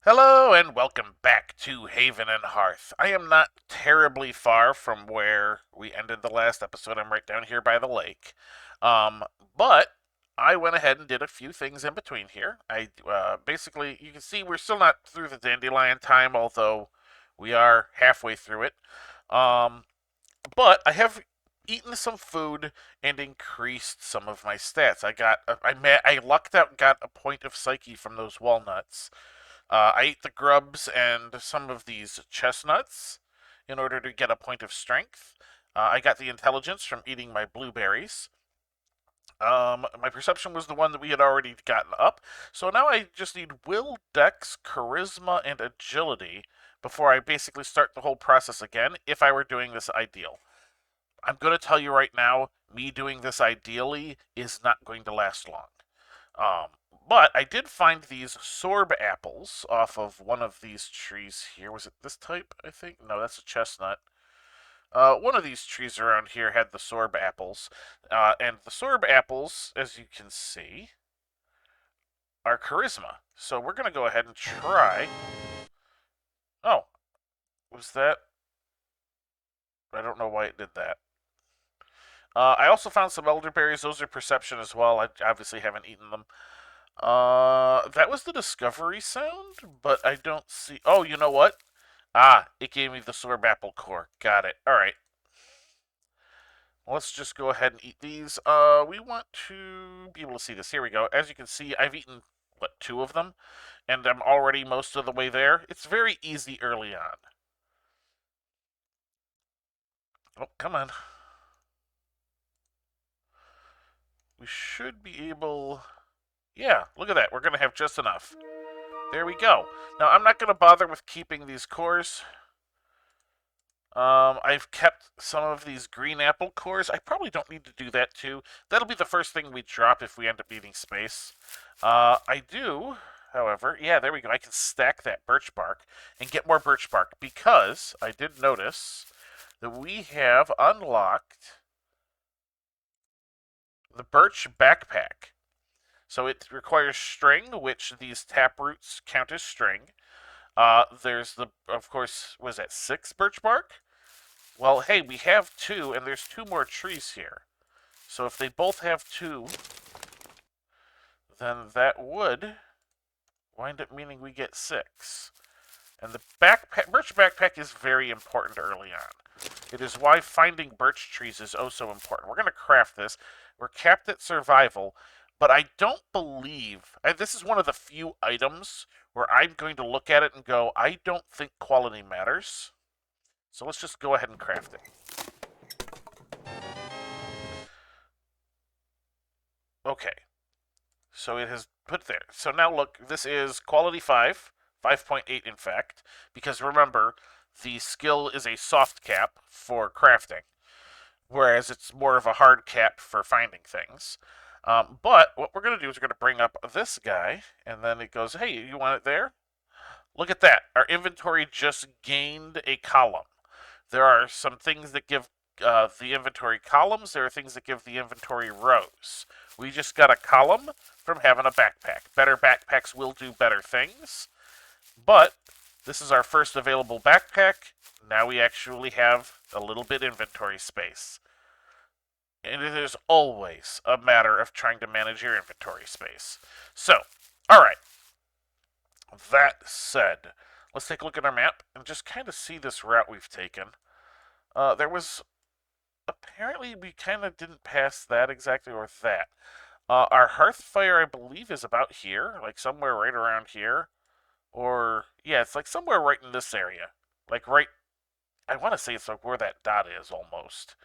Hello and welcome back to Haven and Hearth. I am not terribly far from where we ended the last episode. I'm right down here by the lake. Um, but I went ahead and did a few things in between here. Basically, you can see we're still not through the dandelion time, although we are halfway through it. Um, but I have eaten some food and increased some of my stats. I lucked out, and got a point of psyche from those walnuts. I ate the grubs and some of these chestnuts in order to get a point of strength. I got the intelligence from eating my blueberries. My perception was the one that we had already gotten up, so now I just need will, dex, charisma, and agility before I basically start the whole process again if I were doing this ideal. I'm going to tell you right now, me doing this ideally is not going to last long. Um, but I did find these sorb apples off of one of these trees here. Was it this type, I think? No, that's a chestnut. One of these trees around here had the sorb apples. And the sorb apples, as you can see, are charisma. So we're going to go ahead and try. Oh, was that? I don't know why it did that. I also found some elderberries. Those are perception as well. I obviously haven't eaten them. That was the discovery sound, but I don't see. Oh, you know what? Ah, it gave me the sorb apple core. Got it. All right. Let's just go ahead and eat these. We want to be able to see this. Here we go. As you can see, I've eaten, what, two of them? And I'm already most of the way there. It's very easy early on. Oh, come on. We should be able... Yeah, look at that. We're going to have just enough. There we go. Now, I'm not going to bother with keeping these cores. I've kept some of these green apple cores. I probably don't need to do that too. That'll be the first thing we drop if we end up needing space. I do, however, yeah, there we go. I can stack that birch bark and get more birch bark because I did notice that we have unlocked the birch backpack. So it requires string, which these tap roots count as string. There's the, of course, was that 6 birch bark? Well, hey, we have 2, and there's 2 more trees here. So if they both have 2, then that would wind up meaning we get 6. And the birch backpack is very important early on. It is why finding birch trees is oh so important. We're going to craft this. We're capped at survival, but I don't believe... this is one of the few items where I'm going to look at it and go, I don't think quality matters. So let's just go ahead and craft it. Okay. So it has put there. So now look, this is quality 5, 5.8 in fact, because remember, the skill is a soft cap for crafting, whereas it's more of a hard cap for finding things. But what we're going to do is we're going to bring up this guy, and then it goes, hey, you want it there? Look at that. Our inventory just gained a column. There are some things that give the inventory columns. There are things that give the inventory rows. We just got a column from having a backpack. Better backpacks will do better things. But this is our first available backpack. Now we actually have a little bit inventory space. And it is always a matter of trying to manage your inventory space. So, alright. That said, let's take a look at our map and just kind of see this route we've taken. There was... Apparently, we kind of didn't pass that exactly, or that. Our hearth fire, I believe, is about here, like somewhere right around here. Or, yeah, it's like somewhere right in this area. Like right, I want to say it's like where that dot is, almost.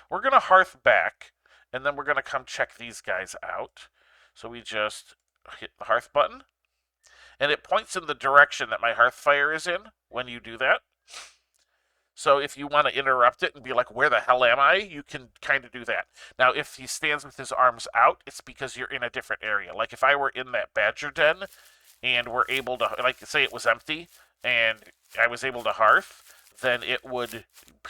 We're going to hearth back, and then we're going to come check these guys out. So we just hit the hearth button, and it points in the direction that my hearth fire is in when you do that. So if you want to interrupt it and be like, where the hell am I? You can kind of do that. Now, if he stands with his arms out, it's because you're in a different area. Like if I were in that badger den and were able to, like say it was empty and I was able to hearth, then it would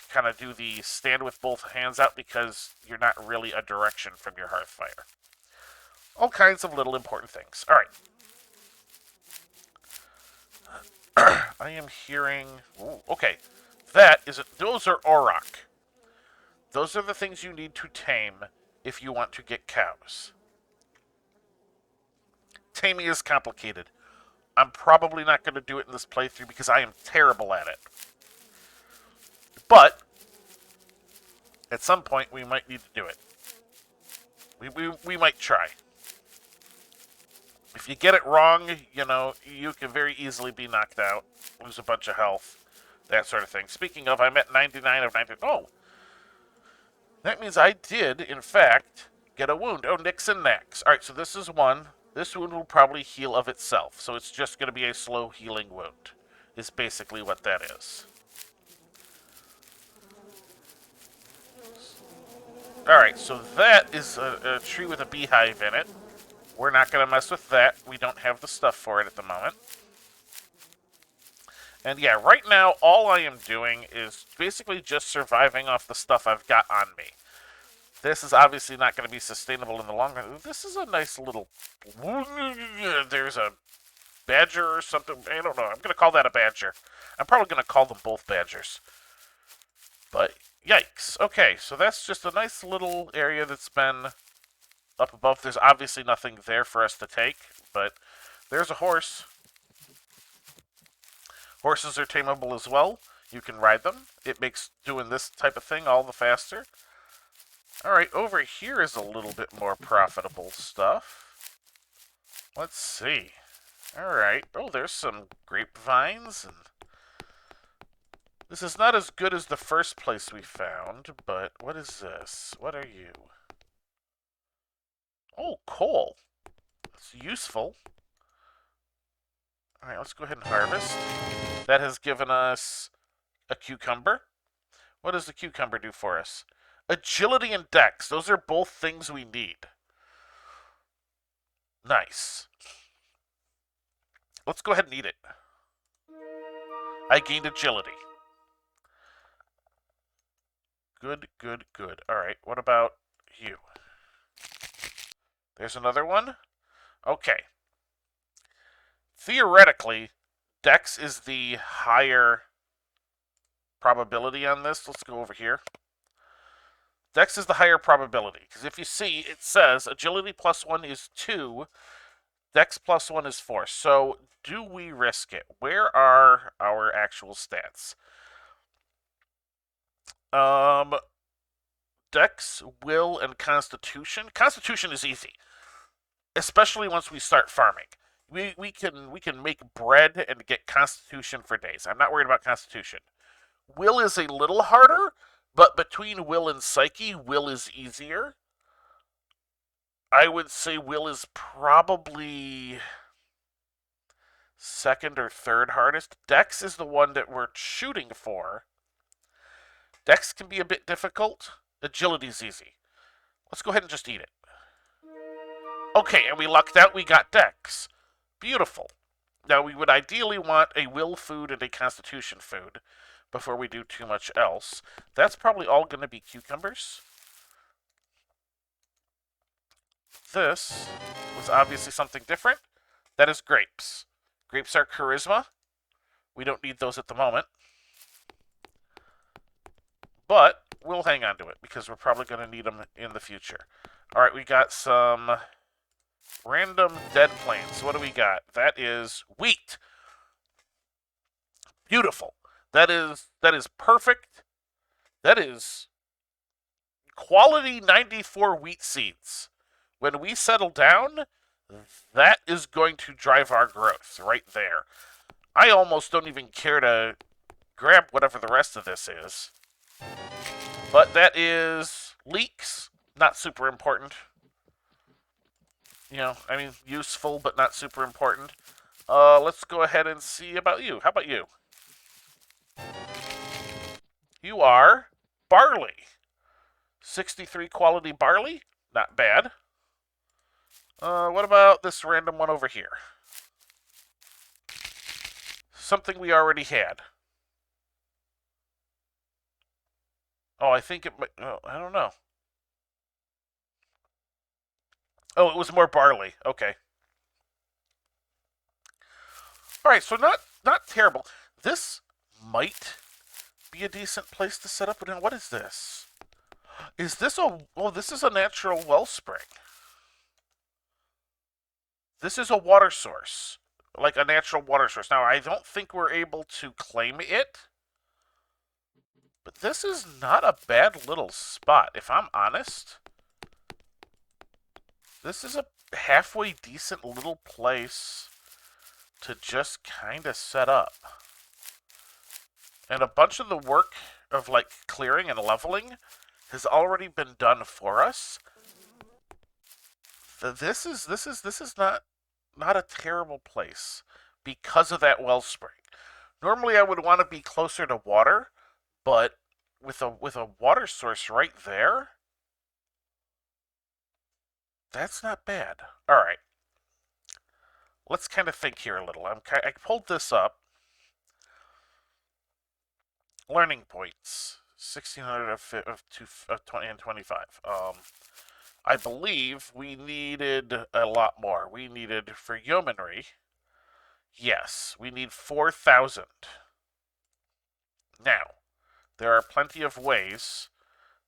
kind of do the stand with both hands out because you're not really a direction from your hearth fire. All kinds of little important things. All right. I am hearing... Ooh, okay. That is... Those are auroch. Those are the things you need to tame if you want to get cows. Taming is complicated. I'm probably not going to do it in this playthrough because I am terrible at it. But, at some point, we might need to do it. We might try. If you get it wrong, you know, you can very easily be knocked out, lose a bunch of health, that sort of thing. Speaking of, I'm at 99 of 90. Oh! That means I did, in fact, get a wound. Oh, nicks and knacks. Alright, so this is one. This wound will probably heal of itself, so it's just going to be a slow healing wound, is basically what that is. Alright, so that is a tree with a beehive in it. We're not going to mess with that. We don't have the stuff for it at the moment. And yeah, right now, all I am doing is basically just surviving off the stuff I've got on me. This is obviously not going to be sustainable in the long run. This is a nice little... There's a badger or something. I don't know. I'm going to call that a badger. I'm probably going to call them both badgers. But, yikes. Okay, so that's just a nice little area that's been up above. There's obviously nothing there for us to take, but there's a horse. Horses are tameable as well. You can ride them. It makes doing this type of thing all the faster. Alright, over here is a little bit more profitable stuff. Let's see. Alright. Oh, there's some grapevines. And this is not as good as the first place we found, but what is this? What are you? Oh, coal. It's useful. Alright, let's go ahead and harvest. That has given us a cucumber. What does the cucumber do for us? Agility and dex. Those are both things we need. Nice. Let's go ahead and eat it. I gained agility. Good, good, good. Alright, what about you? There's another one? Okay. Theoretically, dex is the higher probability on this. Let's go over here. Dex is the higher probability, because if you see, it says agility +1 is 2, dex +1 is 4. So, do we risk it? Where are our actual stats? Dex, will, and constitution. Constitution is easy, especially once we start farming. We can make bread and get constitution for days. I'm not worried about constitution. Will is a little harder, but between will and psyche, will is easier. I would say will is probably second or third hardest. Dex is the one that we're shooting for. Dex can be a bit difficult. Agility's easy. Let's go ahead and just eat it. Okay, and we lucked out. We got Dex. Beautiful. Now, we would ideally want a will food and a constitution food before we do too much else. That's probably all going to be cucumbers. This was obviously something different. That is grapes. Grapes are charisma. We don't need those at the moment. But we'll hang on to it because we're probably going to need them in the future. All right, we got some random dead plains. What do we got? That is wheat. Beautiful. That is perfect. That is quality 94 wheat seeds. When we settle down, that is going to drive our growth right there. I almost don't even care to grab whatever the rest of this is. But that is leeks. Not super important. You know, I mean, useful, but not super important. Let's go ahead and see about you. How about you? You are barley. 63 quality barley. Not bad. What about this random one over here? Something we already had. Oh, I think it might... Oh, I don't know. Oh, it was more barley. Okay. All right, so not terrible. This might be a decent place to set up. Now, what is this? Is this a... Oh, this is a natural wellspring. This is a water source. Like a natural water source. Now, I don't think we're able to claim it. But this is not a bad little spot, if I'm honest. This is a halfway decent little place to just kind of set up. And a bunch of the work of, like, clearing and leveling has already been done for us. This is not a terrible place because of that wellspring. Normally I would want to be closer to water, but with a water source right there, that's not bad. All right. Let's kind of think here a little. I pulled this up. Learning points, 1,600 of 20 and 25. I believe we needed a lot more. We needed, for yeomanry, yes, we need 4,000. Now, there are plenty of ways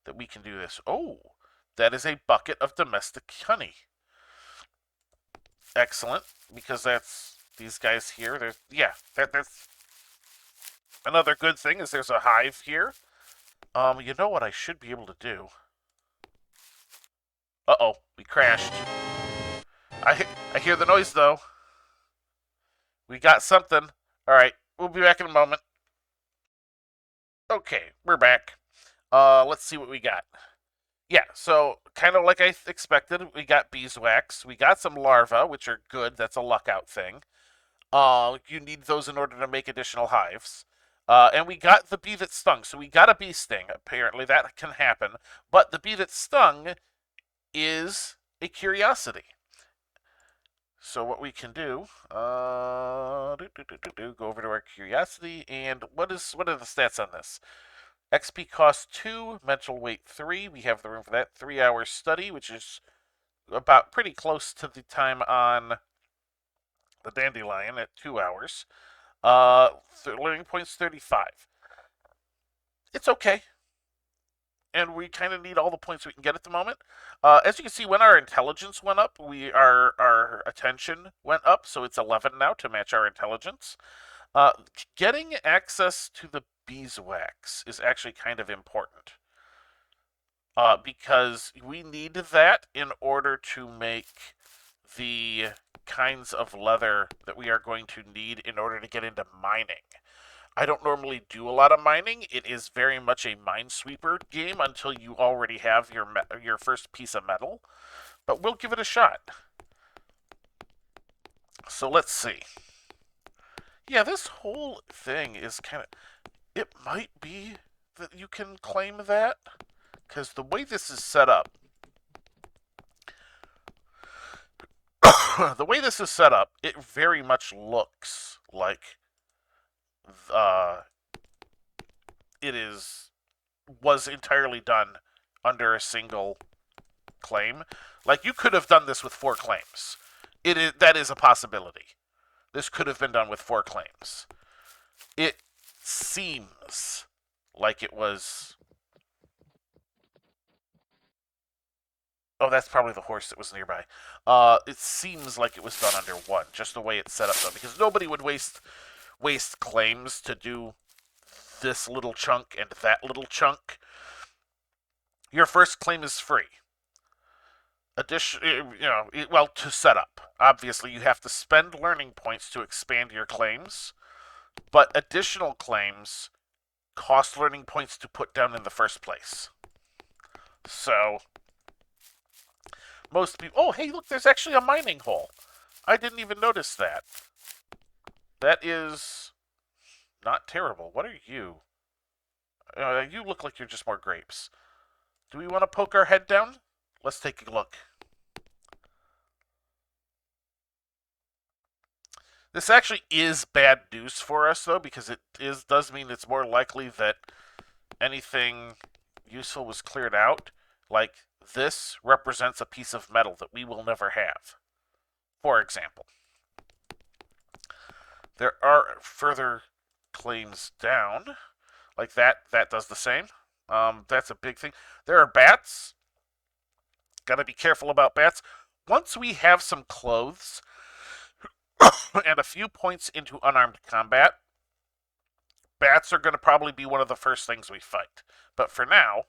that we can do this. Oh, that is a bucket of domestic honey. Excellent, because that's these guys here. There's, yeah, that's another good thing is there's a hive here. You know what I should be able to do? Uh-oh, we crashed. I hear the noise, though. We got something. All right, we'll be back in a moment. Okay, we're back. Let's see what we got. Yeah, so kind of like I expected, we got beeswax. We got some larvae, which are good. That's a luck out thing. You need those in order to make additional hives. And we got the bee that stung. So we got a bee sting. Apparently that can happen. But the bee that stung is a curiosity. So what we can do, go over to our curiosity, and what are the stats on this? XP cost 2, mental weight 3. We have the room for that. 3 hours study, which is about pretty close to the time on the dandelion at 2 hours. Learning points 35. It's okay. And we kind of need all the points we can get at the moment. As you can see, when our intelligence went up, our attention went up, so it's 11 now to match our intelligence. Getting access to the beeswax is actually kind of important. Because we need that in order to make the kinds of leather that we are going to need in order to get into mining. I don't normally do a lot of mining. It is very much a minesweeper game until you already have your first piece of metal. But we'll give it a shot. So let's see. Yeah, this whole thing is kind of... It might be that you can claim that. Because the way this is set up... the way this is set up, it very much looks like... was entirely done under a single claim. Like, you could have done this with 4 claims. That is a possibility. This could have been done with 4 claims. It seems like it was... Oh, that's probably the horse that was nearby. It seems like it was done under 1, just the way it's set up, though, because nobody would waste claims to do this little chunk and that little chunk. Your first claim is free. Well, to set up. Obviously, you have to spend learning points to expand your claims, but additional claims cost learning points to put down in the first place. So, most people... Oh, hey, look, there's actually a mining hole. I didn't even notice that. That is not terrible. What are you? You look like you're just more grapes. Do we want to poke our head down? Let's take a look. This actually is bad news for us, though, because it does mean it's more likely that anything useful was cleared out. Like, this represents a piece of metal that we will never have. For example. There are further claims down. Like that does the same. That's a big thing. There are bats. Gotta be careful about bats. Once we have some clothes and a few points into unarmed combat, bats are going to probably be one of the first things we fight. But for now,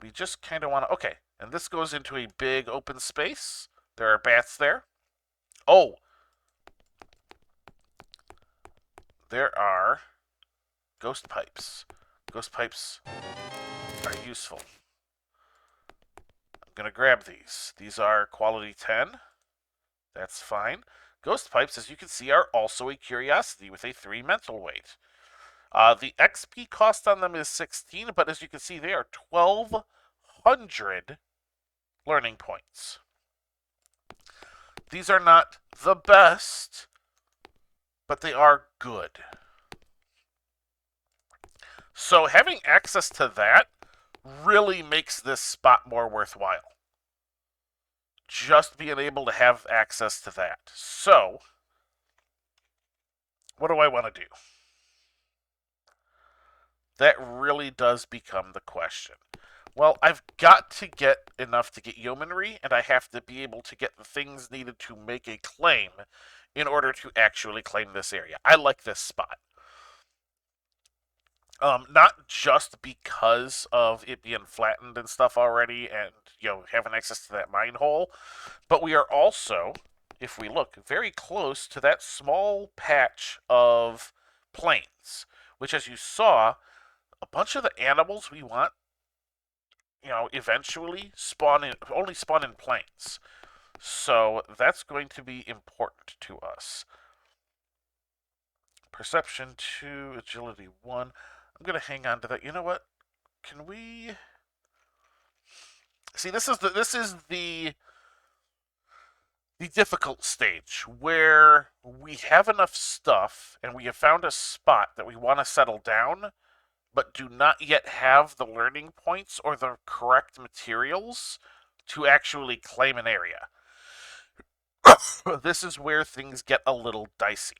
we just kind of want to... Okay, and this goes into a big open space. There are bats there. Oh! There are ghost pipes. Ghost pipes are useful. I'm going to grab these. These are quality 10. That's fine. Ghost pipes, as you can see, are also a curiosity with a 3 mental weight. The XP cost on them is 16, but as you can see, they are 1,200 learning points. These are not the best, but they are good. So having access to that really makes this spot more worthwhile. Just being able to have access to that. So, what do I want to do? That really does become the question. Well, I've got to get enough to get yeomanry, and I have to be able to get the things needed to make a claim in order to actually claim this area. I like this spot. Not just because of it being flattened and stuff already and, having access to that mine hole, but we are also, if we look, very close to that small patch of plains, which, as you saw, a bunch of the animals we want, eventually only spawn in plains. So that's going to be important to us. Perception 2, agility 1. I'm going to hang on to that. You know what? Can we... See, this is the difficult stage, where we have enough stuff, and we have found a spot that we want to settle down, but do not yet have the learning points or the correct materials to actually claim an area. This is where things get a little dicey.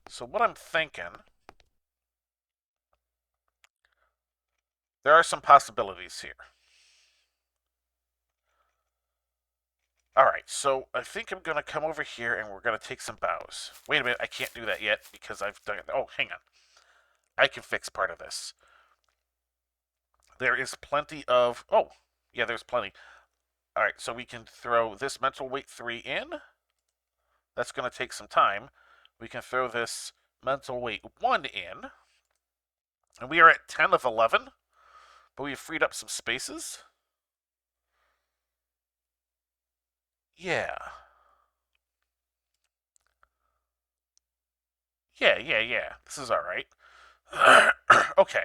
So what I'm thinking... There are some possibilities here. Alright, so I think I'm going to come over here and we're going to take some bows. Wait a minute, I can't do that yet because I've done it. Oh, hang on. I can fix part of this. There is plenty of... Oh, yeah, there's plenty. Alright, so we can throw this mental weight 3 in. That's going to take some time. We can throw this mental weight 1 in. And we are at 10 of 11. But we've freed up some spaces. Yeah. Yeah. This is alright. Okay.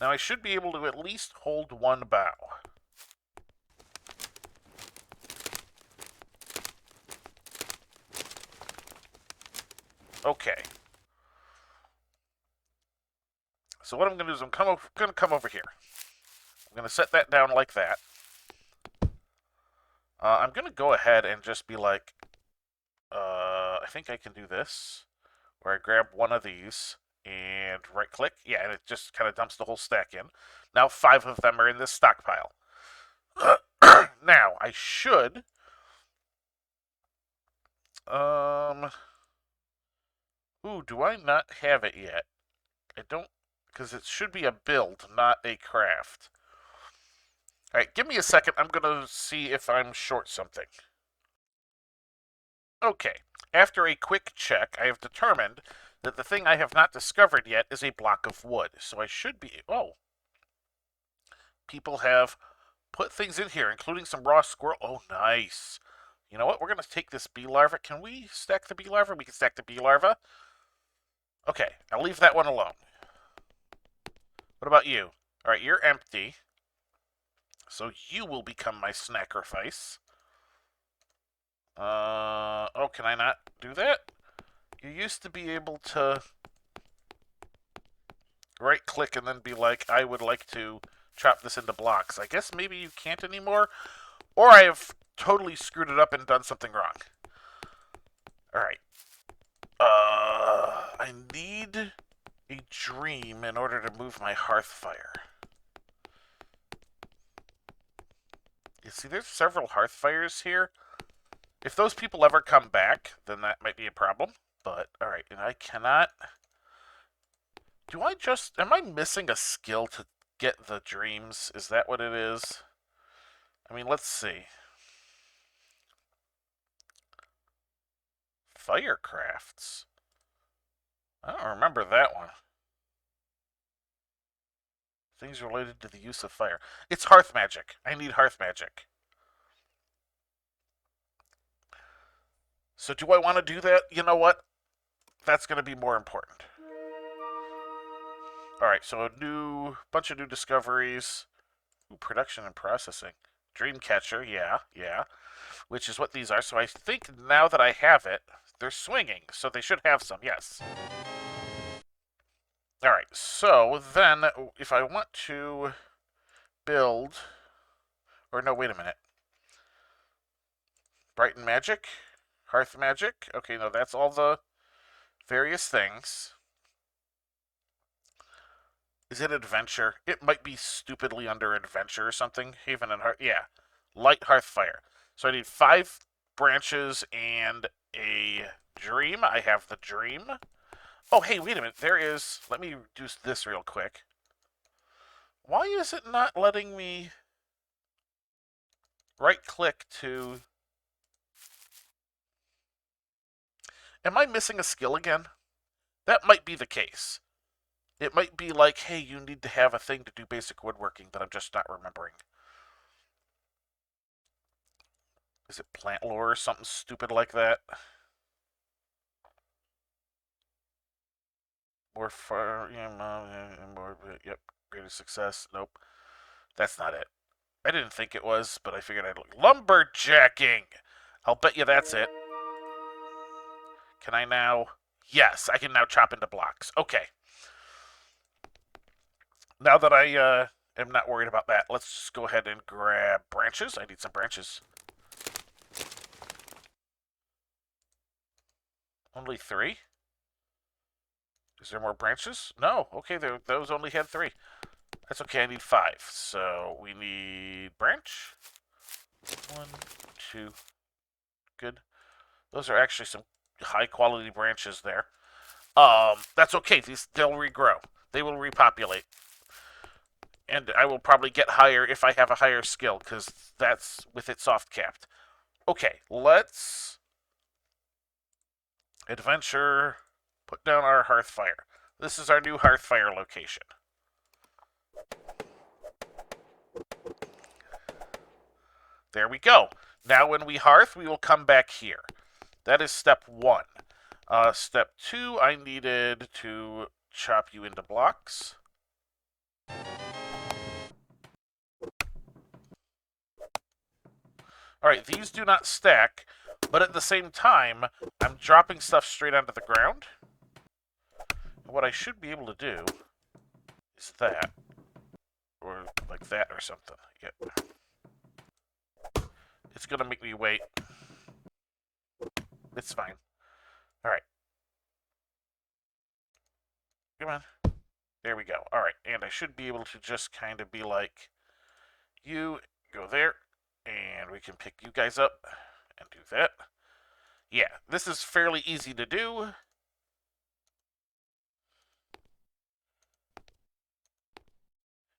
Now I should be able to at least hold 1 bow. Okay. So what I'm going to do is I'm going to come over here. I'm going to set that down like that. I'm going to go ahead and just be like, I think I can do this, where I grab one of these and right-click. Yeah, and it just kind of dumps the whole stack in. Now 5 of them are in this stockpile. Now, I should... Ooh, do I not have it yet? I don't... Because it should be a build, not a craft. Alright, give me a second. I'm going to see if I'm short something. Okay. After a quick check, I have determined that the thing I have not discovered yet is a block of wood. So I should be... Oh. People have put things in here, including some raw squirrel. Oh, nice. You know what? We're going to take this bee larva. Can we stack the bee larva? We can stack the bee larva. Okay, I'll leave that one alone. What about you? Alright, you're empty. So you will become my snackerfice. Oh, can I not do that? You used to be able to right-click and then be like, I would like to chop this into blocks. I guess maybe you can't anymore. Or I have totally screwed it up and done something wrong. Alright. I need a dream in order to move my hearth fire. You see, there's several hearth fires here. If those people ever come back, then that might be a problem. But, alright, and I cannot... Am I missing a skill to get the dreams? Is that what it is? I mean, let's see. Firecrafts. I don't remember that one. Things related to the use of fire. It's hearth magic. I need hearth magic. So do I want to do that? You know what? That's going to be more important. Alright, so a bunch of new discoveries. Ooh, production and processing. Dreamcatcher, yeah. Which is what these are. So I think now that I have it, they're swinging. So they should have some, yes. Alright, so then if I want to build... Or no, wait a minute. Brighten magic? Hearth magic? Okay, no, that's all the various things. Is it adventure? It might be stupidly under adventure or something. Haven and Hearth. Yeah. Light hearth fire. So I need 5 branches and a dream. I have the dream. Oh, hey, wait a minute. There is... Let me do this real quick. Why is it not letting me right-click to... Am I missing a skill again? That might be the case. It might be like, hey, you need to have a thing to do basic woodworking that I'm just not remembering. Is it plant lore or something stupid like that? More far, more, yep, greater success. Nope, that's not it. I didn't think it was, but I figured I'd look. Lumberjacking! I'll bet you that's it. Can I now? Yes, I can now chop into blocks. Okay. Now that I am not worried about that, let's just go ahead and grab branches. I need some branches. Only 3? Is there more branches? No. Okay, those only had 3. That's okay, I need 5. So we need branch. 1, 2. Good. Those are actually some high quality branches there. That's okay. They'll regrow. They will repopulate. And I will probably get higher if I have a higher skill, because that's with it soft capped. Okay, let's adventure, put down our hearth fire. This is our new hearth fire location. There we go. Now when we hearth, we will come back here. That is step 1. Step 2, I needed to chop you into blocks. Alright, these do not stack, but at the same time, I'm dropping stuff straight onto the ground. And what I should be able to do is that. Or like that or something. Yep. It's gonna make me wait. It's fine. Alright. Come on. There we go. Alright, and I should be able to just kind of be like, you go there, and we can pick you guys up and do that. Yeah, this is fairly easy to do.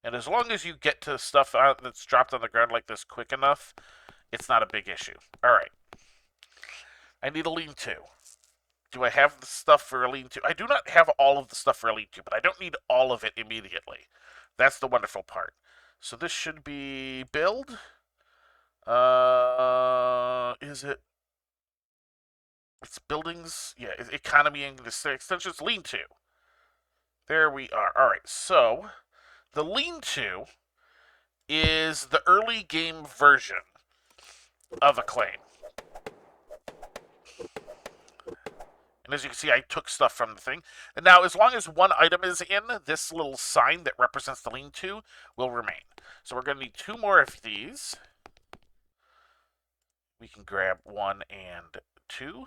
And as long as you get to stuff that's dropped on the ground like this quick enough, it's not a big issue. Alright. I need a lean-to. Do I have the stuff for a lean-to? I do not have all of the stuff for a lean-to, but I don't need all of it immediately. That's the wonderful part. So this should be build. Is it? It's buildings. Yeah, economy and extensions. Lean-to. There we are. All right, so the lean-to is the early game version of Acclaim. And as you can see, I took stuff from the thing. And now, as long as one item is in, this little sign that represents the lean-to will remain. So we're going to need 2 more of these. We can grab 1 and 2.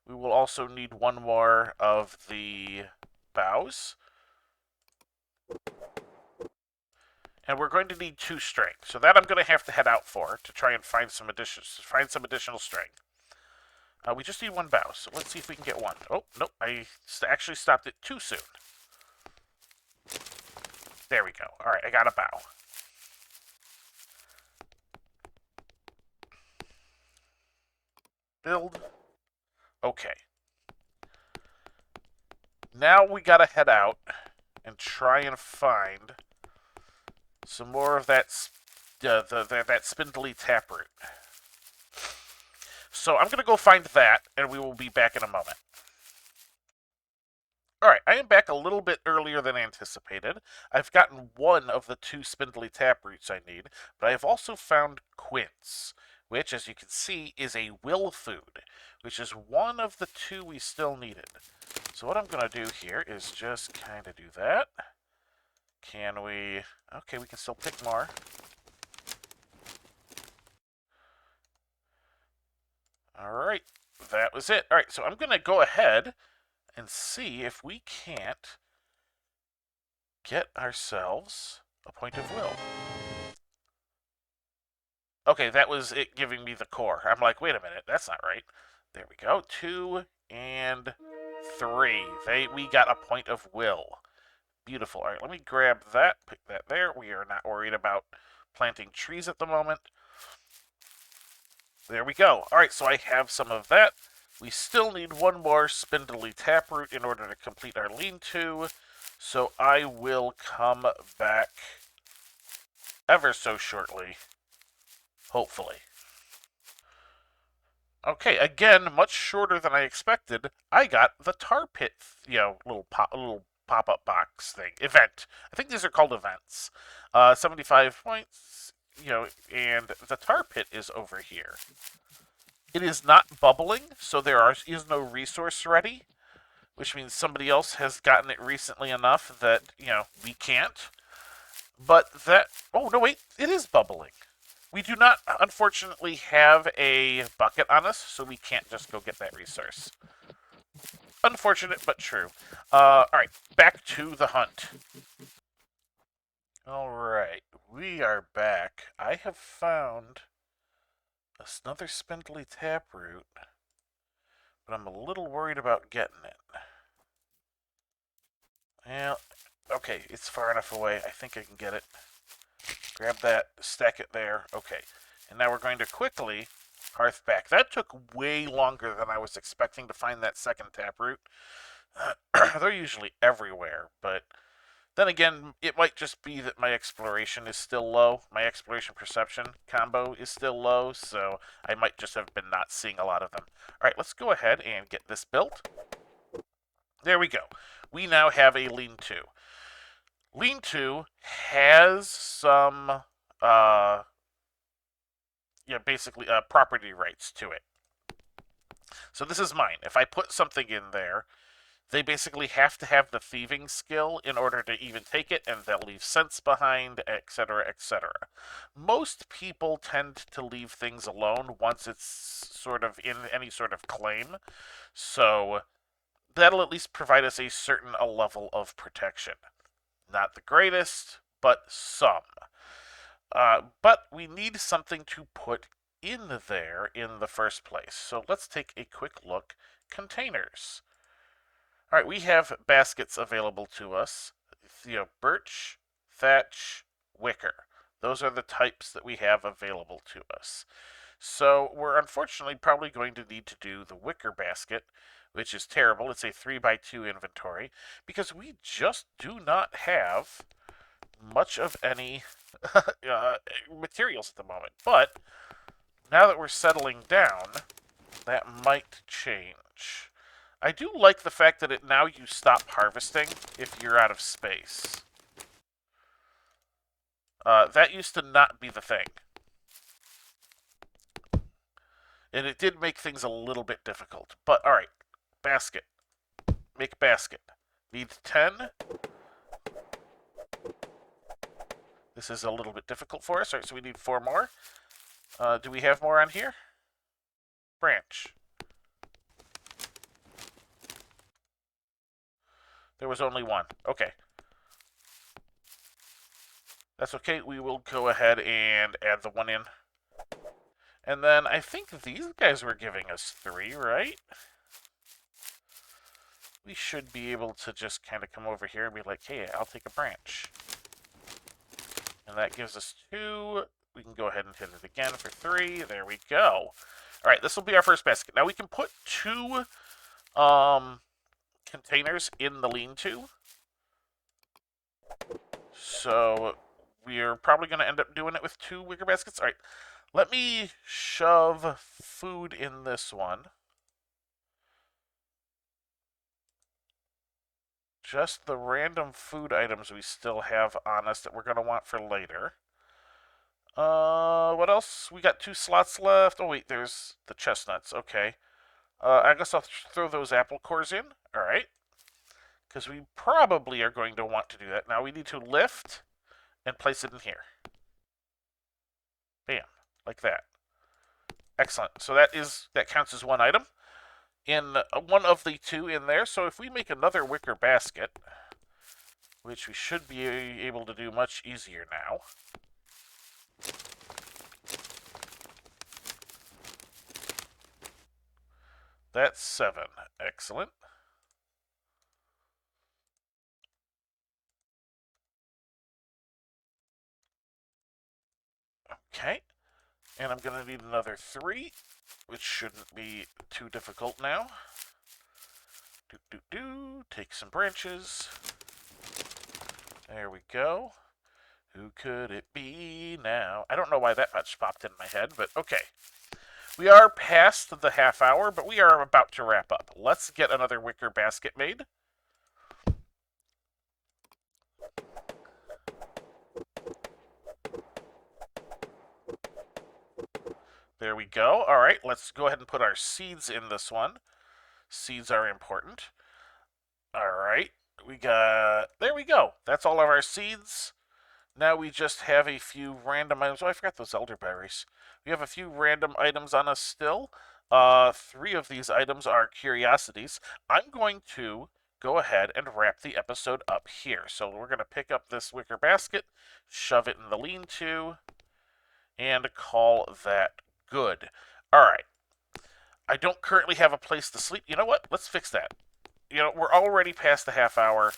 We will also need one more of the boughs. And we're going to need 2 string. So that I'm going to have to head out for to try and find some additional string. We just need 1 bow, so let's see if we can get 1. Oh, nope, I actually stopped it too soon. There we go. All right, I got a bow. Build. Okay. Now we gotta head out and try and find some more of that that spindly taproot. So I'm gonna go find that, and we will be back in a moment. Alright, I am back a little bit earlier than anticipated. I've gotten 1 of the 2 spindly taproots I need, but I have also found quince, which, as you can see, is a will food, which is 1 of the 2 we still needed. So what I'm going to do here is just kind of do that. Can we... Okay, we can still pick more. Alright, that was it. Alright, so I'm going to go ahead and see if we can't get ourselves a point of will. Okay, that was it giving me the core. I'm like, wait a minute, that's not right. There we go. 2 and 3. We got a point of will. Beautiful. All right, let me grab that, pick that there. We are not worried about planting trees at the moment. There we go. All right, so I have some of that. We still need 1 more spindly taproot in order to complete our lean-to. So I will come back ever so shortly. Hopefully. Okay, again, much shorter than I expected. I got the tar pit, little pop-up box thing. Event. I think these are called events. 75 points, and the tar pit is over here. It is not bubbling, so there is no resource ready, which means somebody else has gotten it recently enough that, we can't. But that... Oh, no, wait. It is bubbling. We do not, unfortunately, have a bucket on us, so we can't just go get that resource. Unfortunate, but true. Alright, back to the hunt. Alright, we are back. I have found another spindly taproot, but I'm a little worried about getting it. Well, okay, it's far enough away. I think I can get it. Grab that, stack it there. Okay, and now we're going to quickly hearth back. That took way longer than I was expecting to find that second taproot. They're usually everywhere, but then again, it might just be that my exploration is still low. My exploration perception combo is still low, so I might just have been not seeing a lot of them. All right, let's go ahead and get this built. There we go. We now have a lean-to. Lean-to has some, basically property rights to it. So this is mine. If I put something in there, they basically have to have the thieving skill in order to even take it, and they'll leave scents behind, etc., etc. Most people tend to leave things alone once it's sort of in any sort of claim, so that'll at least provide us a certain level of protection. Not the greatest, but some. But we need something to put in there in the first place. So let's take a quick look. Containers. All right, we have baskets available to us. Birch, thatch, wicker. Those are the types that we have available to us. So we're unfortunately probably going to need to do the wicker basket, which is terrible. It's a 3x2 inventory, because we just do not have much of any materials at the moment. But now that we're settling down, that might change. I do like the fact that now you stop harvesting if you're out of space. That used to not be the thing. And it did make things a little bit difficult. But, alright. Basket. Make basket. Need 10. This is a little bit difficult for us. Alright, so we need 4 more. Do we have more on here? Branch. There was only one. Okay. That's okay. We will go ahead and add the one in. And then I think these guys were giving us 3, right? We should be able to just kind of come over here and be like, hey, I'll take a branch. And that gives us 2. We can go ahead and hit it again for 3. There we go. All right, this will be our first basket. Now we can put 2 containers in the lean-to. So we're probably going to end up doing it with 2 wicker baskets. All right, let me shove food in this one. Just the random food items we still have on us that we're going to want for later. What else? We got 2 slots left. Oh, wait, there's the chestnuts. Okay. I guess I'll throw those apple cores in. All right. Because we probably are going to want to do that. Now we need to lift and place it in here. Bam. Like that. Excellent. So that counts as 1 item in one of the 2 in there. So if we make another wicker basket, which we should be able to do much easier now. That's 7. Excellent. Okay. And I'm going to need another 3, which shouldn't be too difficult now. Take some branches. There we go. Who could it be now? I don't know why that much popped in my head, but okay. We are past the half hour, but we are about to wrap up. Let's get another wicker basket made. There we go. All right, let's go ahead and put our seeds in this one. Seeds are important. All right, there we go. That's all of our seeds. Now we just have a few random items. Oh, I forgot those elderberries. We have a few random items on us still. 3 of these items are curiosities. I'm going to go ahead and wrap the episode up here. So we're going to pick up this wicker basket, shove it in the lean-to, and call that good. All right. I don't currently have a place to sleep. You know what? Let's fix that. We're already past the half hour.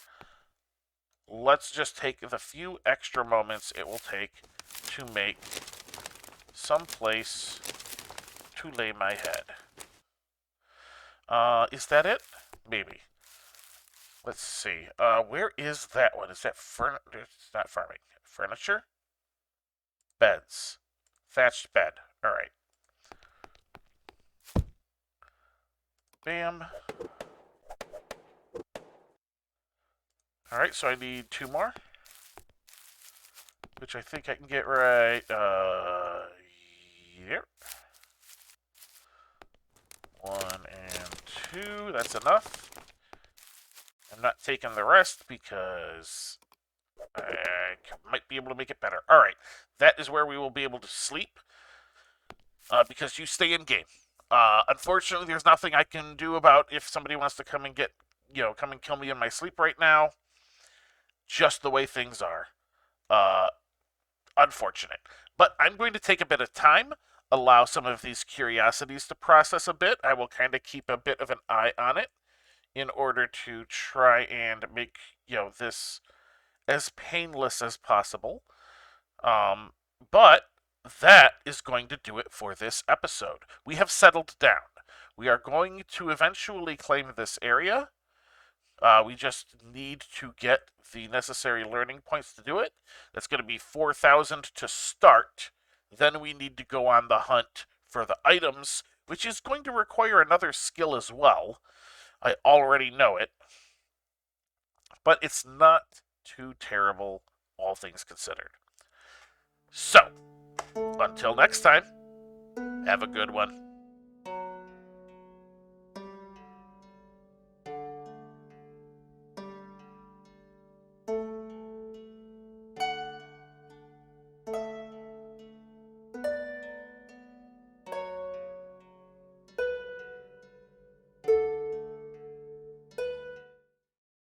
Let's just take the few extra moments it will take to make some place to lay my head. Is that it? Maybe. Let's see. Where is that one? Is that it's not farming. Furniture? Beds. Thatched bed. All right. Bam. All right, so I need 2 more, which I think I can get right here. 1 and 2, that's enough. I'm not taking the rest because I might be able to make it better. All right, that is where we will be able to sleep because you stay in game. Unfortunately, there's nothing I can do about if somebody wants to come and come and kill me in my sleep right now. Just the way things are. Unfortunate. But I'm going to take a bit of time, allow some of these curiosities to process a bit. I will kind of keep a bit of an eye on it in order to try and make, this as painless as possible. But that is going to do it for this episode. We have settled down. We are going to eventually claim this area. We just need to get the necessary learning points to do it. That's going to be 4,000 to start. Then we need to go on the hunt for the items, which is going to require another skill as well. I already know it. But it's not too terrible, all things considered. So, until next time, have a good one.